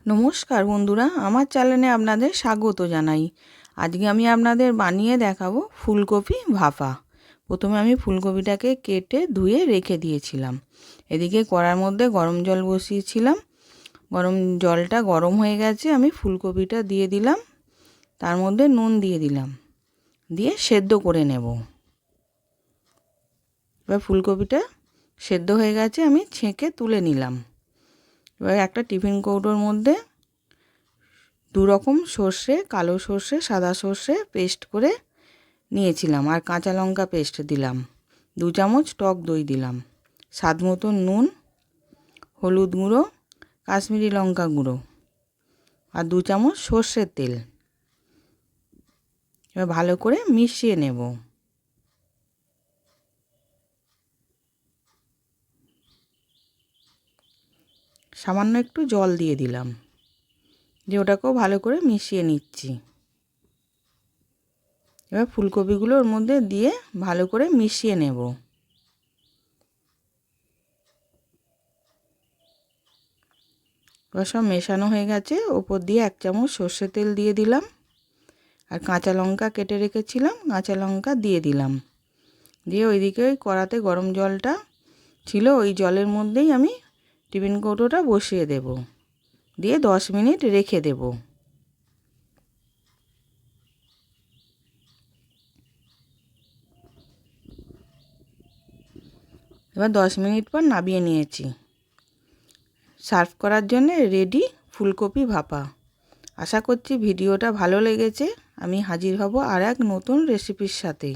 নমস্কার বন্ধুরা, আমার চ্যানেলে আপনাদের স্বাগত জানাই। আজকে আমি আপনাদের বানিয়ে দেখাবো ফুলকপি ভাপা। প্রথমে আমি ফুলকপিটাকে কেটে ধুয়ে রেখে দিয়েছিলাম। এদিকে কড়ার মধ্যে গরম জল বসিয়েছিলাম। গরম জলটা গরম হয়ে গেছে, আমি ফুলকপিটা দিয়ে দিলাম। তার মধ্যে নুন দিয়ে দিলাম, দিয়ে সেদ্ধ করে নেব। এবার ফুলকপিটা সেদ্ধ হয়ে গেছে, আমি ছেঁকে তুলে নিলাম। এবার একটা টিফিন কৌটোর মধ্যে দু রকম সর্ষে, কালো সর্ষে, সাদা সর্ষে পেস্ট করে নিয়েছিলাম, আর কাঁচা লঙ্কা পেস্ট দিলাম। 2 চামচ টক দই দিলাম, স্বাদ মতো নুন, হলুদ গুঁড়ো, কাশ্মীরি লঙ্কা গুঁড়ো, আর 2 চামচ সর্ষের তেল। এবার ভালো করে মিশিয়ে নেব। সামান্য একটু জল দিয়ে দিলাম, যে ওটাকেও ভালো করে মিশিয়ে নিচ্ছি। এবার ফুলকপিগুলো ওর মধ্যে দিয়ে ভালো করে মিশিয়ে নেব। এবার সব মেশানো হয়ে গেছে। ওপর দিয়ে 1 চামচ সর্ষের তেল দিয়ে দিলাম, আর কাঁচা লঙ্কা কেটে রেখেছিলাম, কাঁচা লঙ্কা দিয়ে দিলাম। দিয়ে ওইদিকে ওই কড়াতে গরম জলটা ছিল, ওই জলের মধ্যেই আমি টিফিন কৌটোটা বসিয়ে দেব, দিয়ে 10 মিনিট রেখে দেব। এবার 10 মিনিট পর নামিয়ে নিয়েছি। সার্ভ করার জন্য রেডি ফুলকপি ভাপা। আশা করছি ভিডিওটা ভালো লেগেছে। আমি হাজির হব আর এক নতুন রেসিপির সাথে।